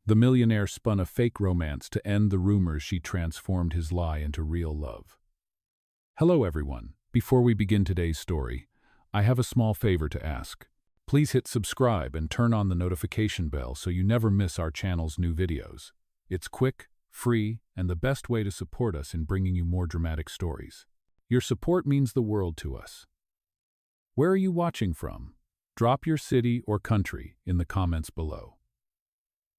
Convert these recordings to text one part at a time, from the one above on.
The millionaire spun a fake romance to end the rumors. She transformed his lie into real love. Hello everyone. Before we begin today's story, I have a small favor to ask. Please hit subscribe and turn on the notification bell so you never miss our channel's new videos. It's quick, free, and the best way to support us in bringing you more dramatic stories. Your support means the world to us. Where are you watching from? Drop your city or country in the comments below.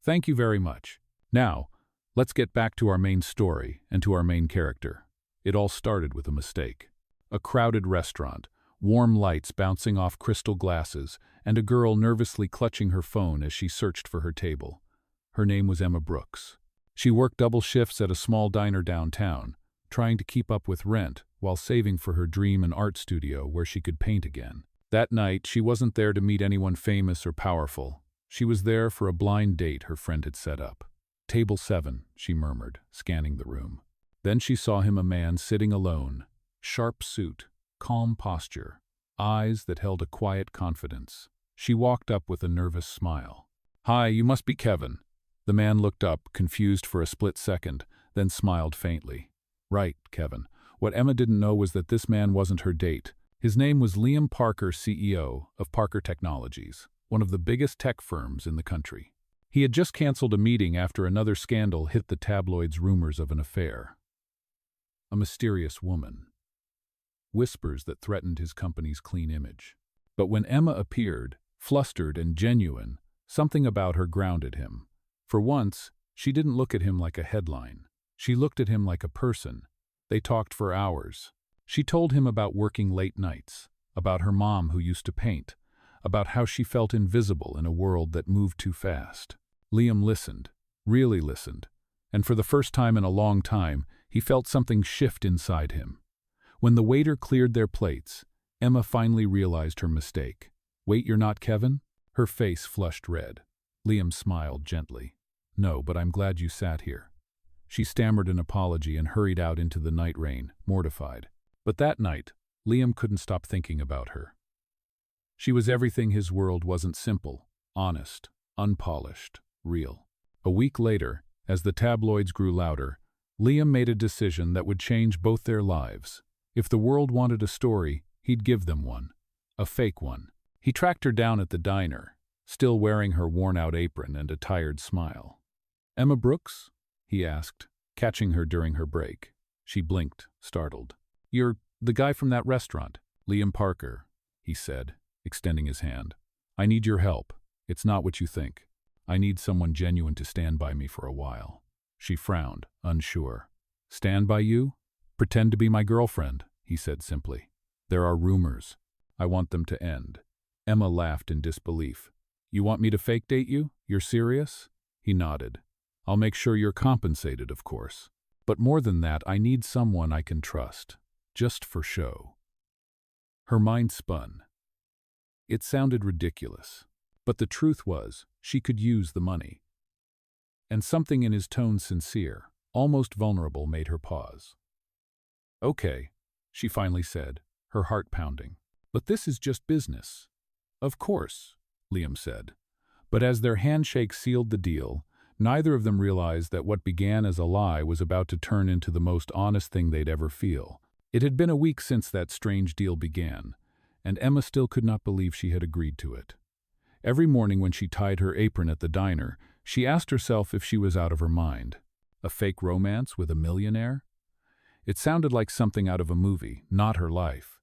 Thank you very much. Now, let's get back to our main story and to our main character. It all started with a mistake. A crowded restaurant, warm lights bouncing off crystal glasses, and a girl nervously clutching her phone as she searched for her table. Her name was Emma Brooks. She worked double shifts at a small diner downtown, trying to keep up with rent while saving for her dream an art studio where she could paint again. That night, she wasn't there to meet anyone famous or powerful. She was there for a blind date her friend had set up. "Table 7, she murmured, scanning the room. Then she saw him, a man sitting alone, sharp suit, calm posture, eyes that held a quiet confidence. She walked up with a nervous smile. "Hi, you must be Kevin." The man looked up, confused for a split second, then smiled faintly. "Right, Kevin." What Emma didn't know was that this man wasn't her date. His name was Liam Parker, CEO of Parker Technologies, one of the biggest tech firms in the country. He had just canceled a meeting after another scandal hit the tabloids, rumors of an affair. A mysterious woman. Whispers that threatened his company's clean image. But when Emma appeared, flustered and genuine, something about her grounded him. For once, she didn't look at him like a headline. She looked at him like a person. They talked for hours. She told him about working late nights, about her mom who used to paint, about how she felt invisible in a world that moved too fast. Liam listened, really listened, and for the first time in a long time, he felt something shift inside him. When the waiter cleared their plates, Emma finally realized her mistake. "Wait, you're not Kevin?" Her face flushed red. Liam smiled gently. "No, but I'm glad you sat here." She stammered an apology and hurried out into the night rain, mortified. But that night, Liam couldn't stop thinking about her. She was everything his world wasn't: simple, honest, unpolished, real. A week later, as the tabloids grew louder, Liam made a decision that would change both their lives. If the world wanted a story, he'd give them one. A fake one. He tracked her down at the diner, still wearing her worn-out apron and a tired smile. "Emma Brooks?" he asked, catching her during her break. She blinked, startled. "You're the guy from that restaurant." "Liam Parker," he said, extending his hand. "I need your help. It's not what you think. I need someone genuine to stand by me for a while." She frowned, unsure. "Stand by you? Pretend to be my girlfriend," he said simply. "There are rumors. I want them to end." Emma laughed in disbelief. "You want me to fake date you? You're serious?" He nodded. "I'll make sure you're compensated, of course. But more than that, I need someone I can trust. Just for show." Her mind spun. It sounded ridiculous, but the truth was, she could use the money. And something in his tone, sincere, almost vulnerable, made her pause. "Okay," she finally said, her heart pounding. "But this is just business." "Of course," Liam said. But as their handshake sealed the deal, neither of them realized that what began as a lie was about to turn into the most honest thing they'd ever feel. It had been a week since that strange deal began, and Emma still could not believe she had agreed to it. Every morning when she tied her apron at the diner, she asked herself if she was out of her mind. A fake romance with a millionaire? It sounded like something out of a movie, not her life.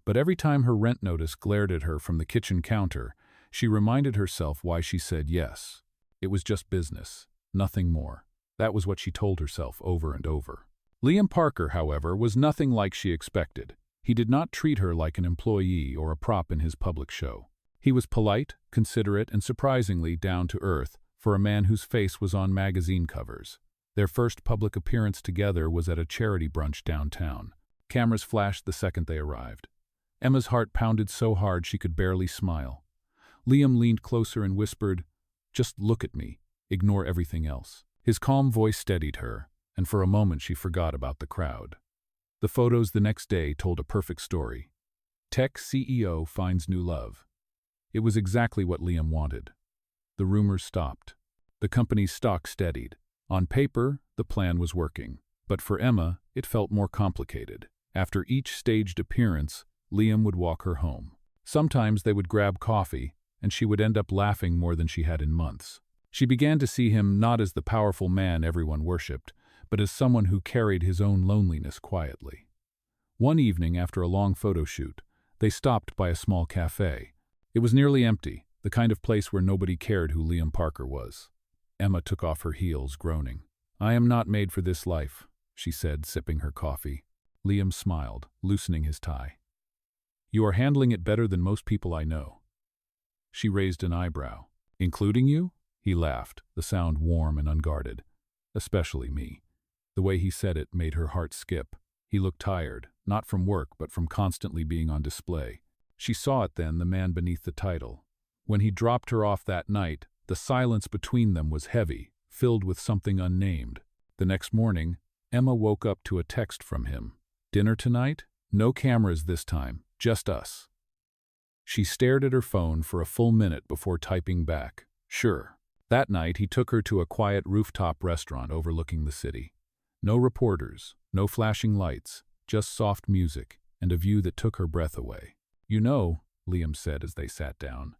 But every time her rent notice glared at her from the kitchen counter, she reminded herself why she said yes. It was just business, nothing more. That was what she told herself over and over. Liam Parker, however, was nothing like she expected. He did not treat her like an employee or a prop in his public show. He was polite, considerate, and surprisingly down to earth for a man whose face was on magazine covers. Their first public appearance together was at a charity brunch downtown. Cameras flashed the second they arrived. Emma's heart pounded so hard she could barely smile. Liam leaned closer and whispered, "Just look at me. Ignore everything else." His calm voice steadied her, and for a moment she forgot about the crowd. The photos the next day told a perfect story. Tech CEO finds new love. It was exactly what Liam wanted. The rumors stopped. The company's stock steadied. On paper, the plan was working. But for Emma, it felt more complicated. After each staged appearance, Liam would walk her home. Sometimes they would grab coffee, and she would end up laughing more than she had in months. She began to see him not as the powerful man everyone worshipped, but as someone who carried his own loneliness quietly. One evening, after a long photo shoot, they stopped by a small cafe. It was nearly empty, the kind of place where nobody cared who Liam Parker was. Emma took off her heels, groaning. "I am not made for this life," she said, sipping her coffee. Liam smiled, loosening his tie. "You are handling it better than most people I know." She raised an eyebrow. "Including you?" He laughed, the sound warm and unguarded. "Especially me." The way he said it made her heart skip. He looked tired, not from work but from constantly being on display. She saw it then, the man beneath the title. When he dropped her off that night, the silence between them was heavy, filled with something unnamed. The next morning, Emma woke up to a text from him. "Dinner tonight? No cameras this time, just us." She stared at her phone for a full minute before typing back, "Sure." That night, he took her to a quiet rooftop restaurant overlooking the city. No reporters, no flashing lights, just soft music and a view that took her breath away. "You know," Liam said as they sat down,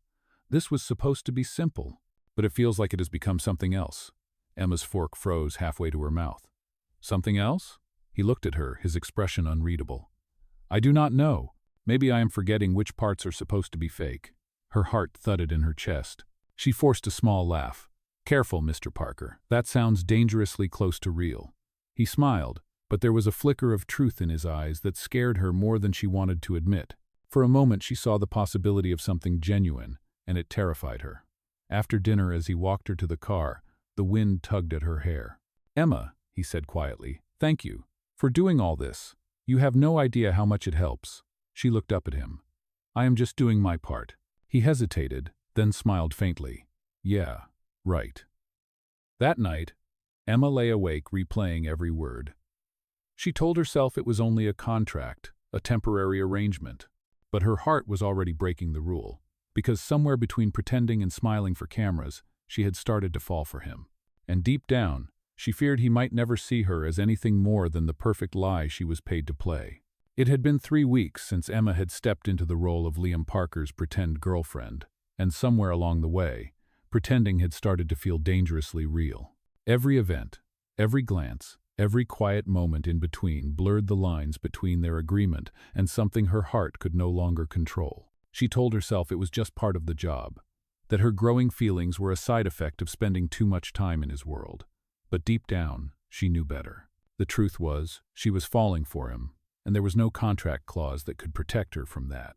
"this was supposed to be simple, but it feels like it has become something else." Emma's fork froze halfway to her mouth. "Something else?" He looked at her, his expression unreadable. "I do not know. Maybe I am forgetting which parts are supposed to be fake." Her heart thudded in her chest. She forced a small laugh. "Careful, Mr. Parker. That sounds dangerously close to real." He smiled, but there was a flicker of truth in his eyes that scared her more than she wanted to admit. For a moment she saw the possibility of something genuine, and it terrified her. After dinner, as he walked her to the car, the wind tugged at her hair. "Emma," he said quietly, "thank you for doing all this. You have no idea how much it helps." She looked up at him. "I am just doing my part." He hesitated, then smiled faintly. "Yeah, right." That night, Emma lay awake replaying every word. She told herself it was only a contract, a temporary arrangement. But her heart was already breaking the rule, because somewhere between pretending and smiling for cameras, she had started to fall for him. And deep down, she feared he might never see her as anything more than the perfect lie she was paid to play. It had been 3 weeks since Emma had stepped into the role of Liam Parker's pretend girlfriend, and somewhere along the way, pretending had started to feel dangerously real. Every event, every glance, every quiet moment in between blurred the lines between their agreement and something her heart could no longer control. She told herself it was just part of the job, that her growing feelings were a side effect of spending too much time in his world. But deep down, she knew better. The truth was, she was falling for him, and there was no contract clause that could protect her from that.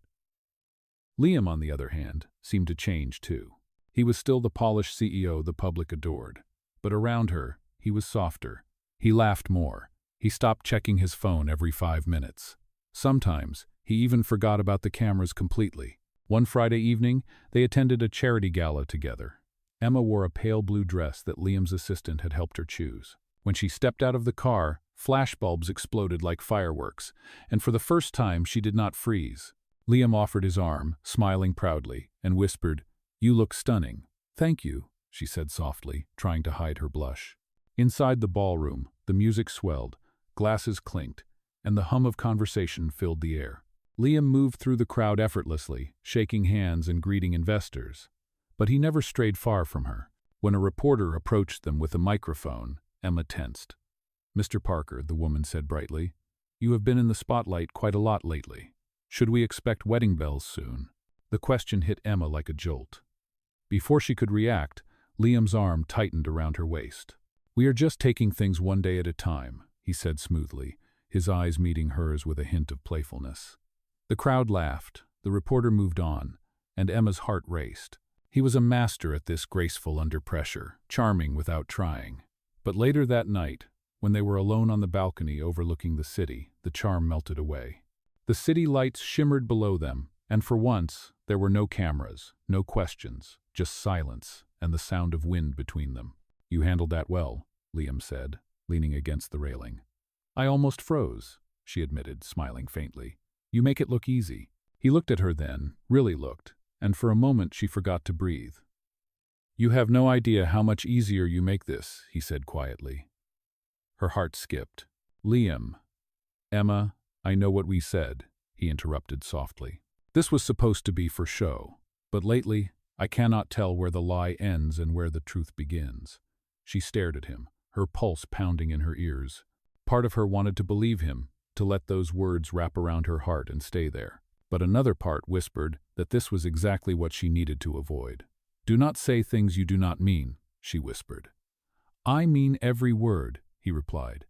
Liam, on the other hand, seemed to change too. He was still the polished CEO the public adored, but around her, he was softer. He laughed more. He stopped checking his phone every 5 minutes. Sometimes, he even forgot about the cameras completely. One Friday evening, they attended a charity gala together. Emma wore a pale blue dress that Liam's assistant had helped her choose. When she stepped out of the car, flashbulbs exploded like fireworks, and for the first time she did not freeze. Liam offered his arm, smiling proudly, and whispered, "You look stunning." "Thank you," she said softly, trying to hide her blush. Inside the ballroom, the music swelled, glasses clinked, and the hum of conversation filled the air. Liam moved through the crowd effortlessly, shaking hands and greeting investors. But he never strayed far from her. When a reporter approached them with a microphone, Emma tensed. "Mr. Parker," the woman said brightly, "you have been in the spotlight quite a lot lately. Should we expect wedding bells soon?" The question hit Emma like a jolt. Before she could react, Liam's arm tightened around her waist. "We are just taking things one day at a time," he said smoothly, his eyes meeting hers with a hint of playfulness. The crowd laughed, the reporter moved on, and Emma's heart raced. He was a master at this, graceful under pressure, charming without trying. But later that night, when they were alone on the balcony overlooking the city, the charm melted away. The city lights shimmered below them, and for once, there were no cameras, no questions, just silence and the sound of wind between them. "You handled that well," Liam said, leaning against the railing. "I almost froze," she admitted, smiling faintly. "You make it look easy." He looked at her then, really looked, and for a moment she forgot to breathe. "You have no idea how much easier you make this," he said quietly. Her heart skipped. "Liam." "Emma, I know what we said," he interrupted softly. "This was supposed to be for show, but lately I cannot tell where the lie ends and where the truth begins." She stared at him, her pulse pounding in her ears. Part of her wanted to believe him, to let those words wrap around her heart and stay there. But another part whispered that this was exactly what she needed to avoid. "Do not say things you do not mean," she whispered. "I mean every word," he replied.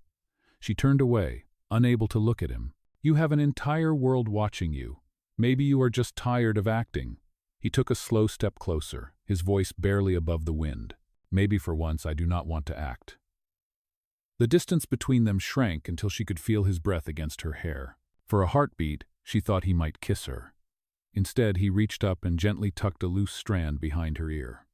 She turned away, unable to look at him. "You have an entire world watching you. Maybe you are just tired of acting." He took a slow step closer, his voice barely above the wind. "Maybe for once I do not want to act." The distance between them shrank until she could feel his breath against her hair. For a heartbeat, she thought he might kiss her. Instead, he reached up and gently tucked a loose strand behind her ear.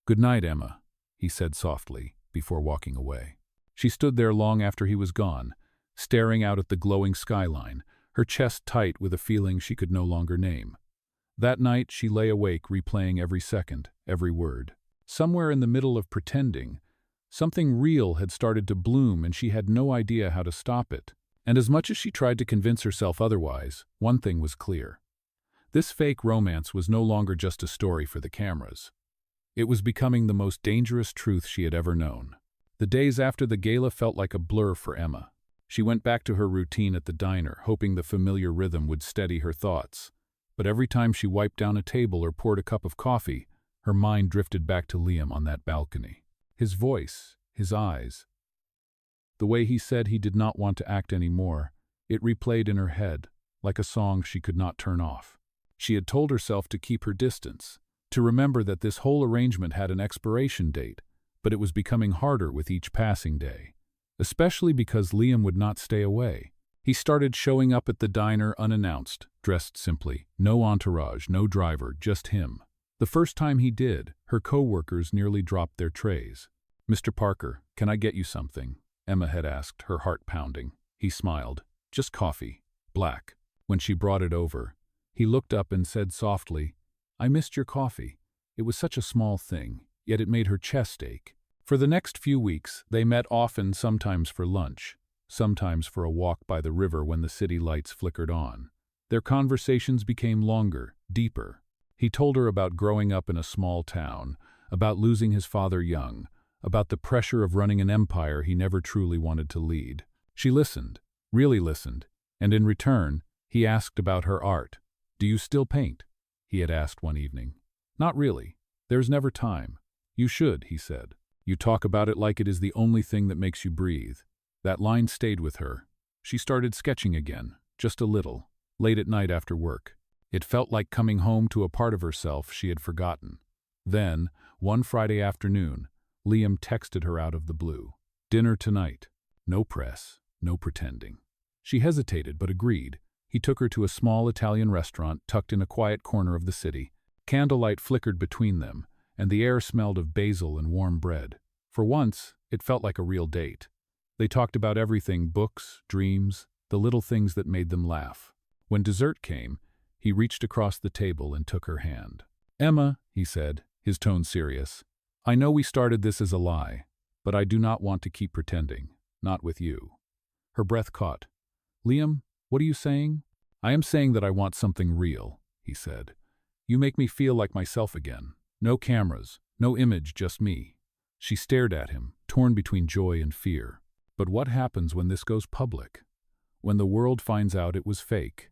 "Good night, Emma," he said softly, before walking away. She stood there long after he was gone, staring out at the glowing skyline, her chest tight with a feeling she could no longer name. That night, she lay awake replaying every second, every word. Somewhere in the middle of pretending, something real had started to bloom and she had no idea how to stop it. And as much as she tried to convince herself otherwise, one thing was clear. This fake romance was no longer just a story for the cameras. It was becoming the most dangerous truth she had ever known. The days after the gala felt like a blur for Emma. She went back to her routine at the diner, hoping the familiar rhythm would steady her thoughts. But every time she wiped down a table or poured a cup of coffee, her mind drifted back to Liam on that balcony. His voice, his eyes. The way he said he did not want to act anymore, it replayed in her head, like a song she could not turn off. She had told herself to keep her distance, to remember that this whole arrangement had an expiration date, but it was becoming harder with each passing day. Especially because Liam would not stay away. He started showing up at the diner unannounced, dressed simply, no entourage, no driver, just him. The first time he did, her co-workers nearly dropped their trays. "Mr. Parker, can I get you something?" Emma had asked, her heart pounding. He smiled. "Just coffee. Black." When she brought it over, he looked up and said softly, "I missed your coffee." It was such a small thing, yet it made her chest ache. For the next few weeks, they met often, sometimes for lunch, sometimes for a walk by the river when the city lights flickered on. Their conversations became longer, deeper. He told her about growing up in a small town, about losing his father young, about the pressure of running an empire he never truly wanted to lead. She listened, really listened, and in return, he asked about her art. "Do you still paint?" he had asked one evening. "Not really. There's never time." "You should," he said. "You talk about it like it is the only thing that makes you breathe." That line stayed with her. She started sketching again, just a little, late at night after work. It felt like coming home to a part of herself she had forgotten. Then, one Friday afternoon, Liam texted her out of the blue. "Dinner tonight. No press, no pretending." She hesitated but agreed. He took her to a small Italian restaurant tucked in a quiet corner of the city. Candlelight flickered between them, and the air smelled of basil and warm bread. For once, it felt like a real date. They talked about everything: books, dreams, the little things that made them laugh. When dessert came, he reached across the table and took her hand. "Emma," he said, his tone serious, "I know we started this as a lie, but I do not want to keep pretending, not with you." Her breath caught. "Liam, what are you saying?" "I am saying that I want something real," he said. "You make me feel like myself again. No cameras, no image, just me." She stared at him, torn between joy and fear. "But what happens when this goes public? When the world finds out it was fake?"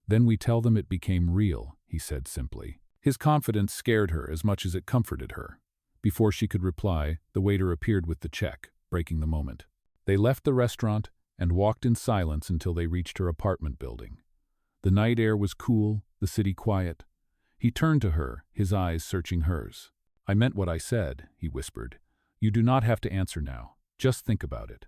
"Then we tell them it became real," he said simply. His confidence scared her as much as it comforted her. Before she could reply, the waiter appeared with the check, breaking the moment. They left the restaurant and walked in silence until they reached her apartment building. The night air was cool, the city quiet. He turned to her, his eyes searching hers. "I meant what I said," he whispered. "You do not have to answer now. Just think about it."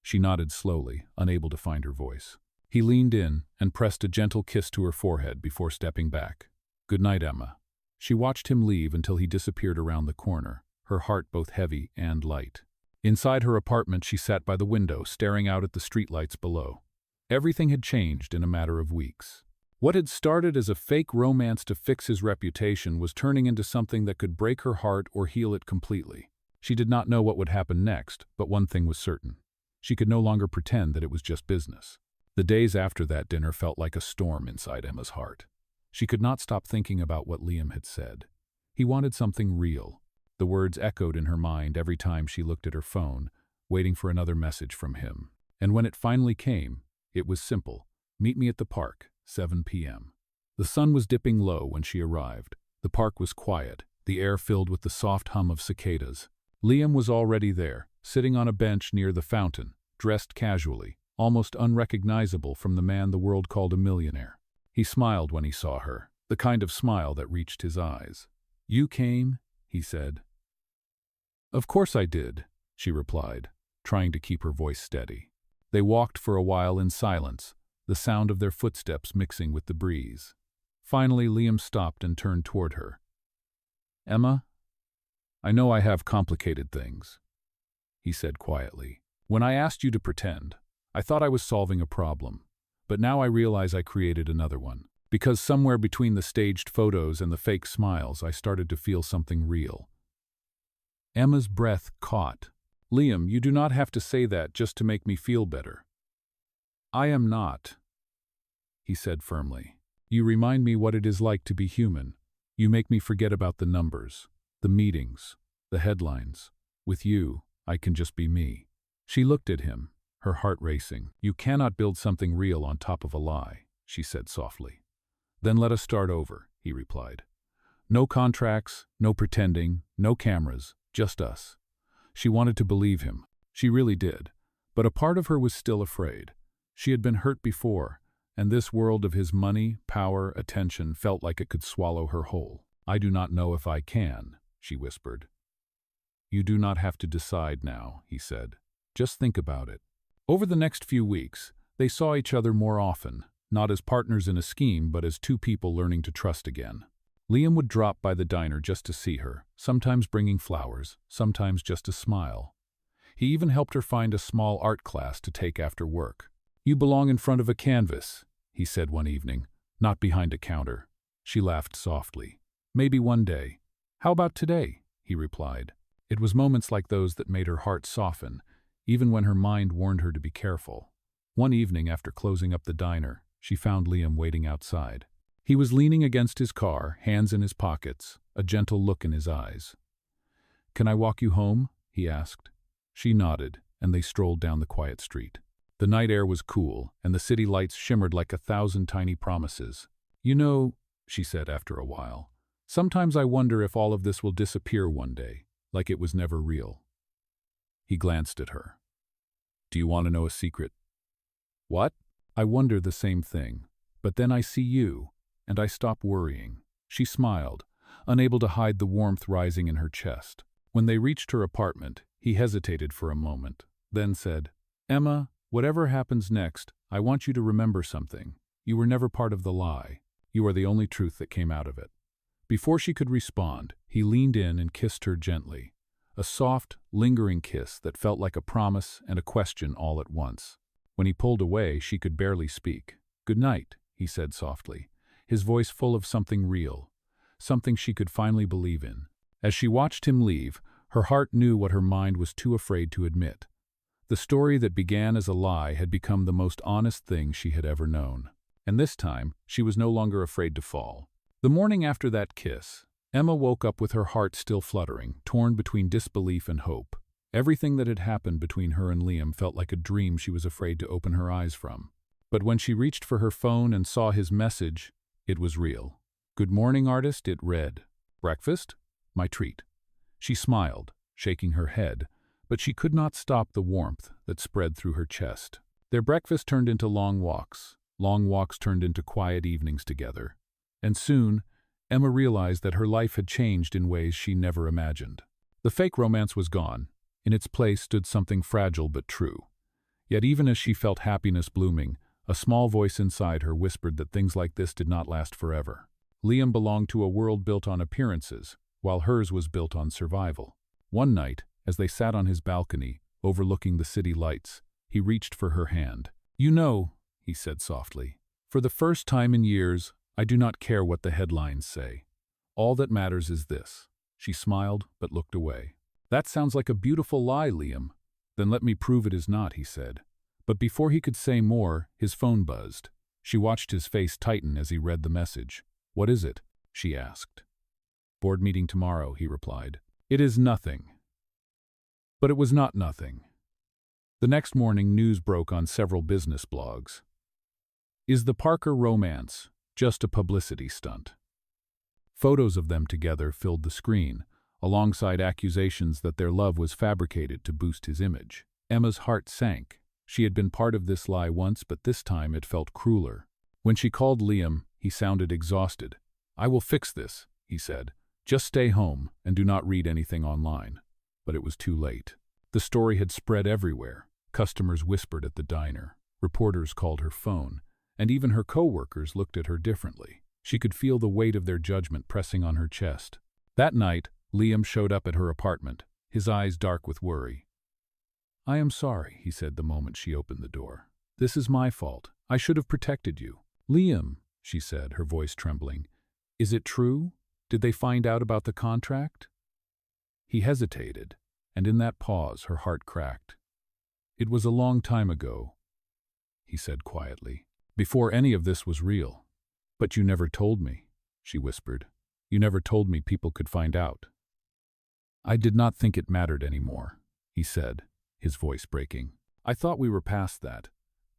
She nodded slowly, unable to find her voice. He leaned in and pressed a gentle kiss to her forehead before stepping back. "Good night, Emma." She watched him leave until he disappeared around the corner, her heart both heavy and light. Inside her apartment, she sat by the window, staring out at the streetlights below. Everything had changed in a matter of weeks. What had started as a fake romance to fix his reputation was turning into something that could break her heart or heal it completely. She did not know what would happen next, but one thing was certain. She could no longer pretend that it was just business. The days after that dinner felt like a storm inside Emma's heart. She could not stop thinking about what Liam had said. He wanted something real. The words echoed in her mind every time she looked at her phone, waiting for another message from him. And when it finally came, it was simple. Meet me at the park, 7 p.m. The sun was dipping low when she arrived. The park was quiet, the air filled with the soft hum of cicadas. Liam was already there, sitting on a bench near the fountain, dressed casually, almost unrecognizable from the man the world called a millionaire. He smiled when he saw her, the kind of smile that reached his eyes. "You came?" he said. "Of course I did," she replied, trying to keep her voice steady. They walked for a while in silence, the sound of their footsteps mixing with the breeze. Finally, Liam stopped and turned toward her. "Emma, I know I have complicated things," he said quietly. "When I asked you to pretend, I thought I was solving a problem, but now I realize I created another one. Because somewhere between the staged photos and the fake smiles, I started to feel something real." Emma's breath caught. "Liam, you do not have to say that just to make me feel better." "I am not," he said firmly. "You remind me what it is like to be human. You make me forget about the numbers, the meetings, the headlines. With you, I can just be me." She looked at him, her heart racing. "You cannot build something real on top of a lie," she said softly. "Then let us start over," he replied. "No contracts, no pretending, no cameras, just us." She wanted to believe him. She really did. But a part of her was still afraid. She had been hurt before, and this world of his money, power, attention felt like it could swallow her whole. "I do not know if I can," she whispered. "You do not have to decide now," he said. "Just think about it." Over the next few weeks, they saw each other more often, not as partners in a scheme, but as two people learning to trust again. Liam would drop by the diner just to see her, sometimes bringing flowers, sometimes just a smile. He even helped her find a small art class to take after work. "You belong in front of a canvas," he said one evening, "not behind a counter." She laughed softly. "Maybe one day." "How about today?" he replied. It was moments like those that made her heart soften, even when her mind warned her to be careful. One evening after closing up the diner, she found Liam waiting outside. He was leaning against his car, hands in his pockets, a gentle look in his eyes. "Can I walk you home?" he asked. She nodded, and they strolled down the quiet street. The night air was cool, and the city lights shimmered like 1,000 tiny promises. "You know," she said after a while, "sometimes I wonder if all of this will disappear one day, like it was never real." He glanced at her. "Do you want to know a secret?" "What?" "I wonder the same thing. But then I see you, and I stop worrying." She smiled, unable to hide the warmth rising in her chest. When they reached her apartment, he hesitated for a moment, then said, "Emma, whatever happens next, I want you to remember something. You were never part of the lie. You are the only truth that came out of it." Before she could respond, he leaned in and kissed her gently. A soft, lingering kiss that felt like a promise and a question all at once. When he pulled away, she could barely speak. "Good night," he said softly, his voice full of something real, something she could finally believe in. As she watched him leave, her heart knew what her mind was too afraid to admit. The story that began as a lie had become the most honest thing she had ever known. And this time, she was no longer afraid to fall. The morning after that kiss, Emma woke up with her heart still fluttering, torn between disbelief and hope. Everything that had happened between her and Liam felt like a dream she was afraid to open her eyes from. But when she reached for her phone and saw his message, it was real. "Good morning, artist," it read. "Breakfast? My treat." She smiled, shaking her head, but she could not stop the warmth that spread through her chest. Their breakfast turned into long walks turned into quiet evenings together. And soon, Emma realized that her life had changed in ways she never imagined. The fake romance was gone. In its place stood something fragile but true. Yet even as she felt happiness blooming, a small voice inside her whispered that things like this did not last forever. Liam belonged to a world built on appearances, while hers was built on survival. One night, as they sat on his balcony, overlooking the city lights, he reached for her hand. "You know," he said softly, For the first time in years, I do not care what the headlines say. All that matters is this. She smiled, but looked away. That sounds like a beautiful lie, Liam. Then let me prove it is not, he said. But before he could say more, his phone buzzed. She watched his face tighten as he read the message. What is it? She asked. Board meeting tomorrow, he replied. It is nothing. But it was not nothing. The next morning, news broke on several business blogs. Is the Parker romance just a publicity stunt? Photos of them together filled the screen, alongside accusations that their love was fabricated to boost his image. Emma's heart sank. She had been part of this lie once, but this time it felt crueler. When she called Liam, he sounded exhausted. I will fix this, he said. Just stay home and do not read anything online. But it was too late. The story had spread everywhere. Customers whispered at the diner. Reporters called her phone, and even her co-workers looked at her differently. She could feel the weight of their judgment pressing on her chest. That night, Liam showed up at her apartment, his eyes dark with worry. I am sorry, he said the moment she opened the door. This is my fault. I should have protected you. Liam, she said, her voice trembling. Is it true? Did they find out about the contract? He hesitated, and in that pause her heart cracked. It was a long time ago, he said quietly, before any of this was real. But you never told me, she whispered. You never told me people could find out. I did not think it mattered anymore, he said, his voice breaking. I thought we were past that.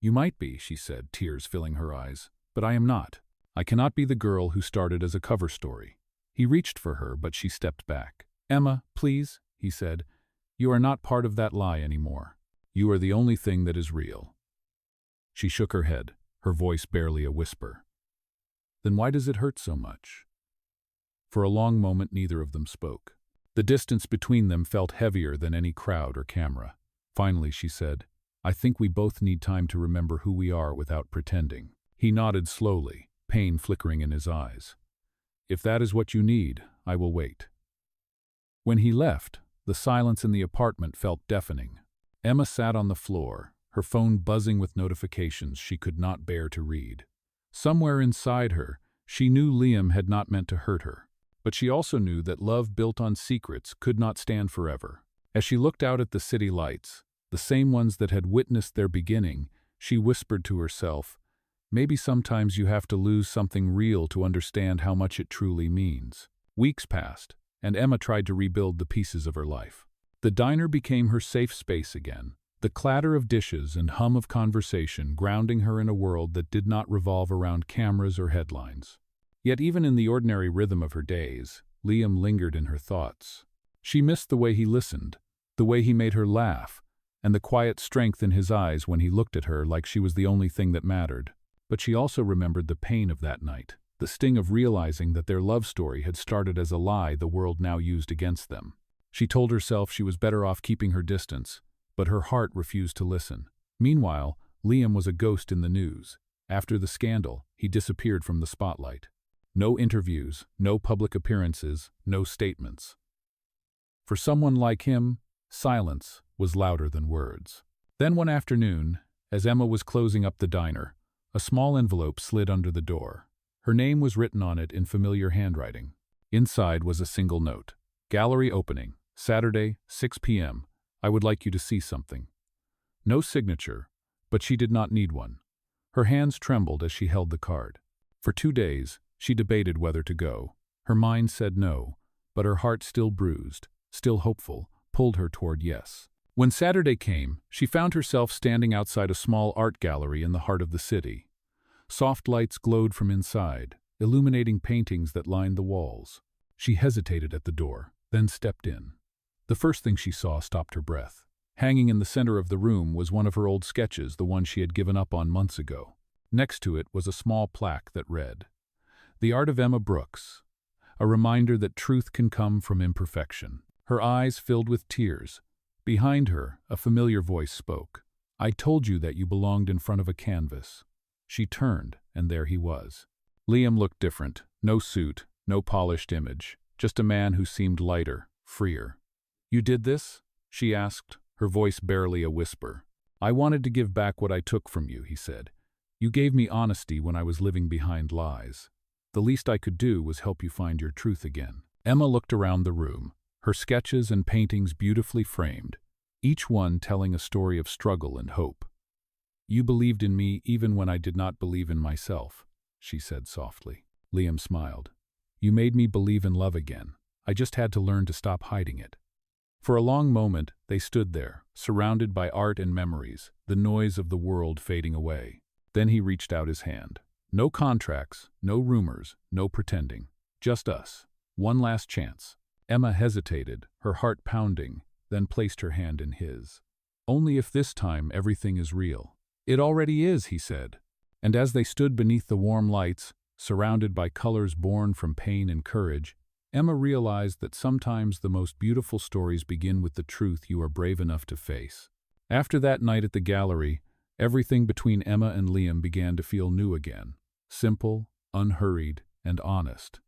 You might be, she said, tears filling her eyes. But I am not. I cannot be the girl who started as a cover story. He reached for her, but she stepped back. Emma, please, he said. You are not part of that lie anymore. You are the only thing that is real. She shook her head, her voice barely a whisper. Then why does it hurt so much? For a long moment neither of them spoke. The distance between them felt heavier than any crowd or camera. Finally she said, I think we both need time to remember who we are without pretending. He nodded slowly, pain flickering in his eyes. If that is what you need, I will wait. When he left, the silence in the apartment felt deafening. Emma sat on the floor, her phone buzzing with notifications she could not bear to read. Somewhere inside her, she knew Liam had not meant to hurt her. But she also knew that love built on secrets could not stand forever. As she looked out at the city lights, the same ones that had witnessed their beginning, she whispered to herself, maybe sometimes you have to lose something real to understand how much it truly means. Weeks passed, and Emma tried to rebuild the pieces of her life. The diner became her safe space again, the clatter of dishes and hum of conversation grounding her in a world that did not revolve around cameras or headlines. Yet even in the ordinary rhythm of her days, Liam lingered in her thoughts. She missed the way he listened, the way he made her laugh, and the quiet strength in his eyes when he looked at her like she was the only thing that mattered. But she also remembered the pain of that night, the sting of realizing that their love story had started as a lie the world now used against them. She told herself she was better off keeping her distance, but her heart refused to listen. Meanwhile, Liam was a ghost in the news. After the scandal, he disappeared from the spotlight. No interviews, no public appearances, no statements. For someone like him, silence was louder than words. Then one afternoon, as Emma was closing up the diner, a small envelope slid under the door. Her name was written on it in familiar handwriting. Inside was a single note. Gallery opening, Saturday, 6 p.m. I would like you to see something. No signature, but she did not need one. Her hands trembled as she held the card. For 2 days, she debated whether to go. Her mind said no, but her heart, still bruised, still hopeful, pulled her toward yes. When Saturday came, she found herself standing outside a small art gallery in the heart of the city. Soft lights glowed from inside, illuminating paintings that lined the walls. She hesitated at the door, then stepped in. The first thing she saw stopped her breath. Hanging in the center of the room was one of her old sketches, the one she had given up on months ago. Next to it was a small plaque that read, The Art of Emma Brooks, a reminder that truth can come from imperfection. Her eyes filled with tears. Behind her, a familiar voice spoke. I told you that you belonged in front of a canvas. She turned, and there he was. Liam looked different. No suit, no polished image, just a man who seemed lighter, freer. You did this? She asked, her voice barely a whisper. I wanted to give back what I took from you, he said. You gave me honesty when I was living behind lies. The least I could do was help you find your truth again." Emma looked around the room, her sketches and paintings beautifully framed, each one telling a story of struggle and hope. "You believed in me even when I did not believe in myself," she said softly. Liam smiled. "You made me believe in love again. I just had to learn to stop hiding it." For a long moment, they stood there, surrounded by art and memories, the noise of the world fading away. Then he reached out his hand. "No contracts, no rumors, no pretending. Just us. One last chance." Emma hesitated, her heart pounding, then placed her hand in his. "Only if this time everything is real." "It already is," he said. And as they stood beneath the warm lights, surrounded by colors born from pain and courage, Emma realized that sometimes the most beautiful stories begin with the truth you are brave enough to face. After that night at the gallery, everything between Emma and Liam began to feel new again, simple, unhurried, and honest.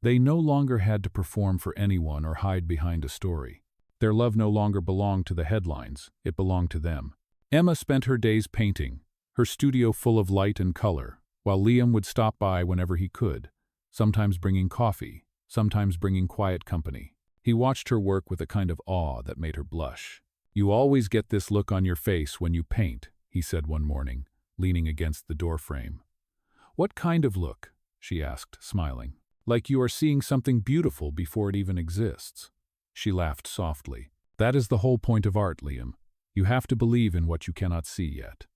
They no longer had to perform for anyone or hide behind a story. Their love no longer belonged to the headlines, it belonged to them. Emma spent her days painting, her studio full of light and color, while Liam would stop by whenever he could, sometimes bringing coffee, sometimes bringing quiet company. He watched her work with a kind of awe that made her blush. "You always get this look on your face when you paint," he said one morning, leaning against the doorframe. "What kind of look?" she asked, smiling. "Like you are seeing something beautiful before it even exists." She laughed softly. "That is the whole point of art, Liam. You have to believe in what you cannot see yet."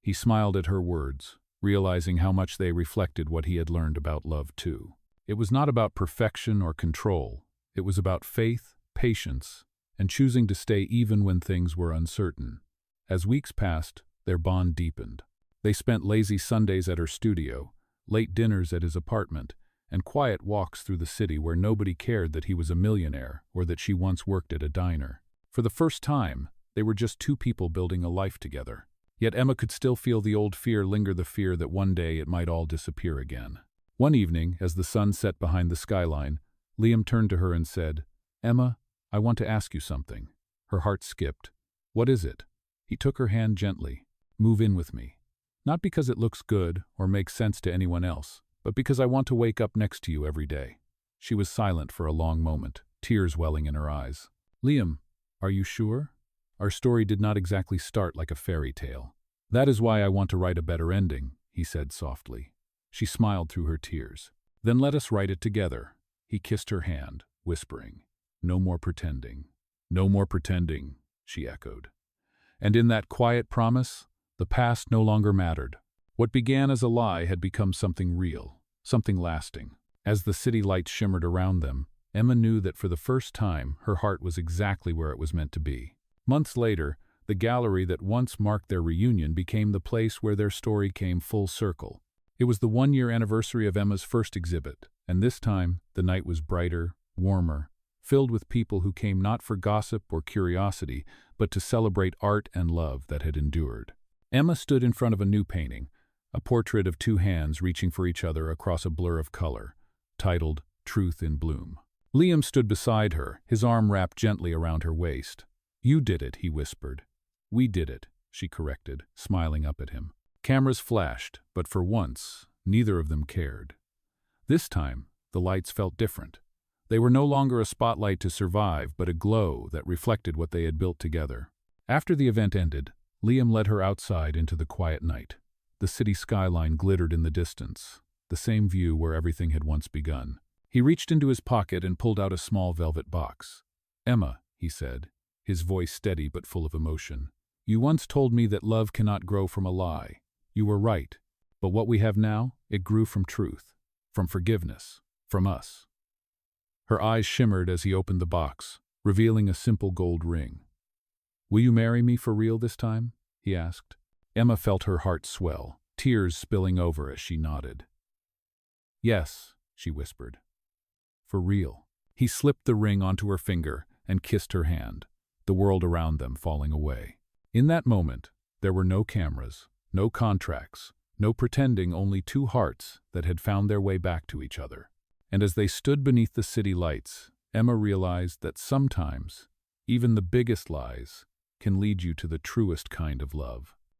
He smiled at her words, realizing how much they reflected what he had learned about love too. It was not about perfection or control. It was about faith, patience, and choosing to stay even when things were uncertain. As weeks passed, their bond deepened. They spent lazy Sundays at her studio, late dinners at his apartment, and quiet walks through the city where nobody cared that he was a millionaire or that she once worked at a diner. For the first time, they were just two people building a life together. Yet Emma could still feel the old fear linger, the fear that one day it might all disappear again. One evening, as the sun set behind the skyline, Liam turned to her and said, "Emma, I want to ask you something." Her heart skipped. "What is it?" He took her hand gently. "Move in with me. Not because it looks good or makes sense to anyone else, but because I want to wake up next to you every day." She was silent for a long moment, tears welling in her eyes. "Liam, are you sure? Our story did not exactly start like a fairy tale." "That is why I want to write a better ending," he said softly. She smiled through her tears. "Then let us write it together." He kissed her hand, whispering, "No more pretending." "No more pretending," she echoed. And in that quiet promise, the past no longer mattered. What began as a lie had become something real, something lasting. As the city lights shimmered around them, Emma knew that for the first time her heart was exactly where it was meant to be. Months later, the gallery that once marked their reunion became the place where their story came full circle. It was the one-year anniversary of Emma's first exhibit, and this time the night was brighter, warmer, filled with people who came not for gossip or curiosity, but to celebrate art and love that had endured. Emma stood in front of a new painting, a portrait of two hands reaching for each other across a blur of color, titled Truth in Bloom. Liam stood beside her, his arm wrapped gently around her waist. "You did it," he whispered. "We did it," she corrected, smiling up at him. Cameras flashed, but for once, neither of them cared. This time, the lights felt different. They were no longer a spotlight to survive, but a glow that reflected what they had built together. After the event ended, Liam led her outside into the quiet night. The city skyline glittered in the distance, the same view where everything had once begun. He reached into his pocket and pulled out a small velvet box. "Emma," he said, his voice steady but full of emotion, "you once told me that love cannot grow from a lie. You were right. But what we have now, it grew from truth, from forgiveness, from us." Her eyes shimmered as he opened the box, revealing a simple gold ring. "Will you marry me for real this time?" he asked. Emma felt her heart swell, tears spilling over as she nodded. "Yes," she whispered. "For real." He slipped the ring onto her finger and kissed her hand, the world around them falling away. In that moment, there were no cameras, no contracts, no pretending, only two hearts that had found their way back to each other. And as they stood beneath the city lights, Emma realized that sometimes, even the biggest lies can lead you to the truest kind of love.